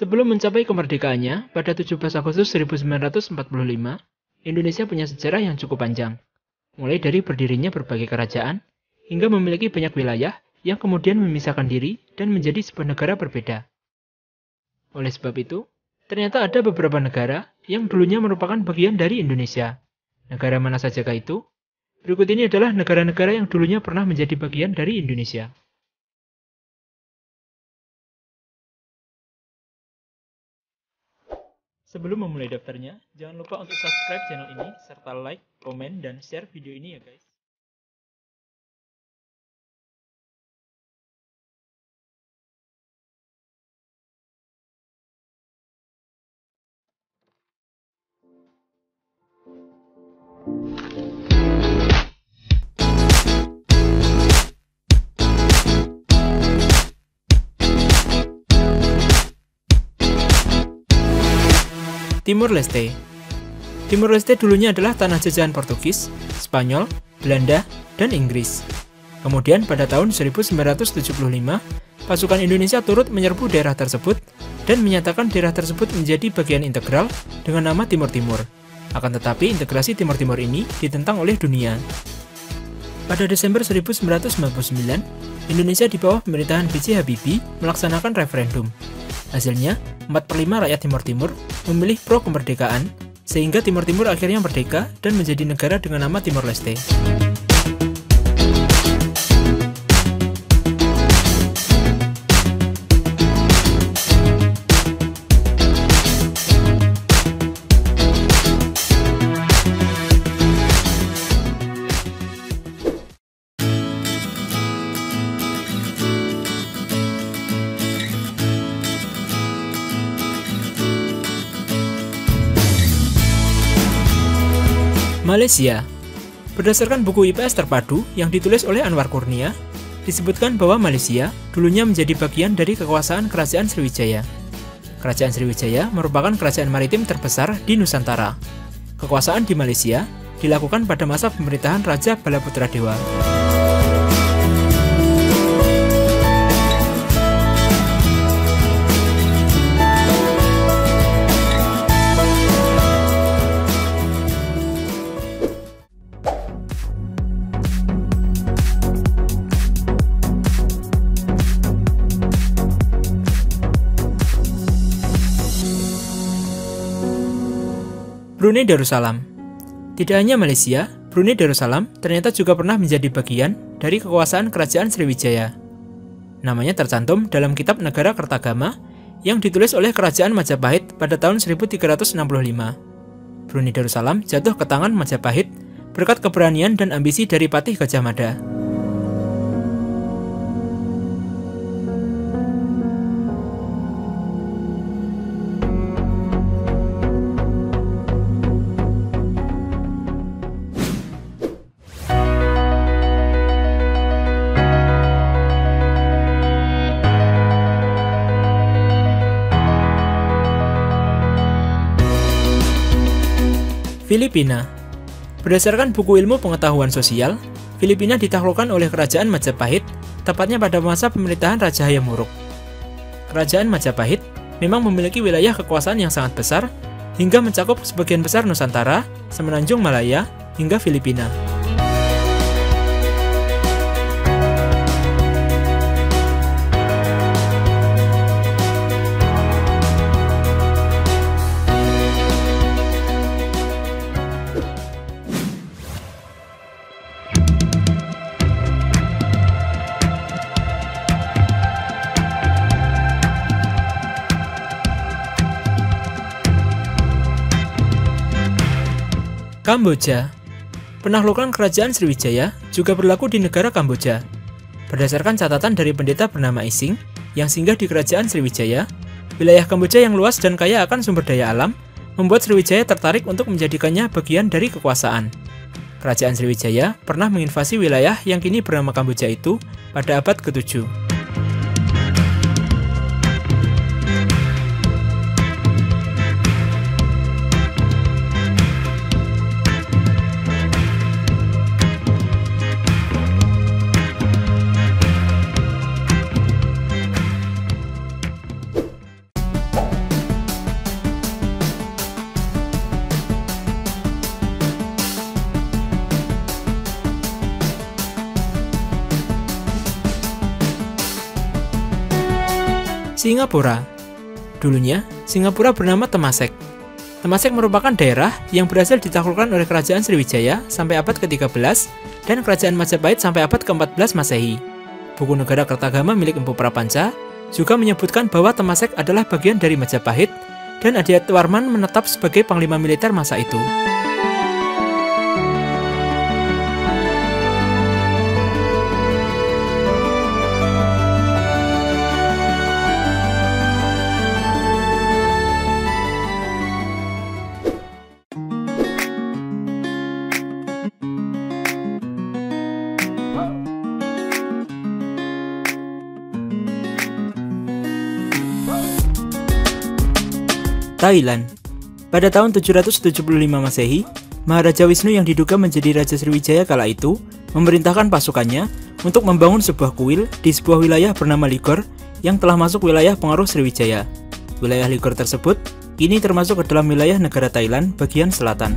Sebelum mencapai kemerdekaannya pada 17 Agustus 1945, Indonesia punya sejarah yang cukup panjang, mulai dari berdirinya berbagai kerajaan, hingga memiliki banyak wilayah yang kemudian memisahkan diri dan menjadi sebuah negara berbeda. Oleh sebab itu, ternyata ada beberapa negara yang dulunya merupakan bagian dari Indonesia. Negara mana sajakah itu? Berikut ini adalah negara-negara yang dulunya pernah menjadi bagian dari Indonesia. Sebelum memulai daftarnya, jangan lupa untuk subscribe channel ini, serta like, komen, dan share video ini ya guys. Timur Leste. Timur Leste dulunya adalah tanah jajahan Portugis, Spanyol, Belanda, dan Inggris. Kemudian pada tahun 1975, pasukan Indonesia turut menyerbu daerah tersebut dan menyatakan daerah tersebut menjadi bagian integral dengan nama Timur Timur. Akan tetapi integrasi Timur Timur ini ditentang oleh dunia. Pada Desember 1999, Indonesia di bawah pemerintahan B.J. Habibie melaksanakan referendum. Hasilnya, 4/5 rakyat Timur Timur memilih pro kemerdekaan, sehingga Timur Timur akhirnya merdeka dan menjadi negara dengan nama Timor Leste. Malaysia. Berdasarkan buku IPS terpadu yang ditulis oleh Anwar Kurnia, disebutkan bahwa Malaysia dulunya menjadi bagian dari kekuasaan Kerajaan Sriwijaya. Kerajaan Sriwijaya merupakan kerajaan maritim terbesar di Nusantara. Kekuasaan di Malaysia dilakukan pada masa pemerintahan Raja Balaputra Dewa. Brunei Darussalam. Tidak hanya Malaysia, Brunei Darussalam ternyata juga pernah menjadi bagian dari kekuasaan Kerajaan Sriwijaya. Namanya tercantum dalam kitab Negara Kertagama yang ditulis oleh Kerajaan Majapahit pada tahun 1365. Brunei Darussalam jatuh ke tangan Majapahit berkat keberanian dan ambisi dari Patih Gajah Mada. Filipina. Berdasarkan buku ilmu pengetahuan sosial, Filipina ditaklukkan oleh Kerajaan Majapahit, tepatnya pada masa pemerintahan Raja Hayam Wuruk. Kerajaan Majapahit memang memiliki wilayah kekuasaan yang sangat besar, hingga mencakup sebagian besar Nusantara, Semenanjung Malaya, hingga Filipina. Kamboja. Penaklukan Kerajaan Sriwijaya juga berlaku di negara Kamboja. Berdasarkan catatan dari pendeta bernama Ising yang singgah di Kerajaan Sriwijaya, wilayah Kamboja yang luas dan kaya akan sumber daya alam membuat Sriwijaya tertarik untuk menjadikannya bagian dari kekuasaan. Kerajaan Sriwijaya pernah menginvasi wilayah yang kini bernama Kamboja itu pada abad ke-7. Singapura. Dulunya, Singapura bernama Temasek. Temasek merupakan daerah yang berhasil ditaklukkan oleh Kerajaan Sriwijaya sampai abad ke-13 dan Kerajaan Majapahit sampai abad ke-14 Masehi. Buku Negara Kertagama milik Empu Prapanca juga menyebutkan bahwa Temasek adalah bagian dari Majapahit dan Adiatwarman menetap sebagai panglima militer masa itu. Thailand. Pada tahun 775 Masehi, Maharaja Wisnu yang diduga menjadi Raja Sriwijaya kala itu memerintahkan pasukannya untuk membangun sebuah kuil di sebuah wilayah bernama Ligor yang telah masuk wilayah pengaruh Sriwijaya. Wilayah Ligor tersebut kini termasuk ke dalam wilayah negara Thailand bagian selatan.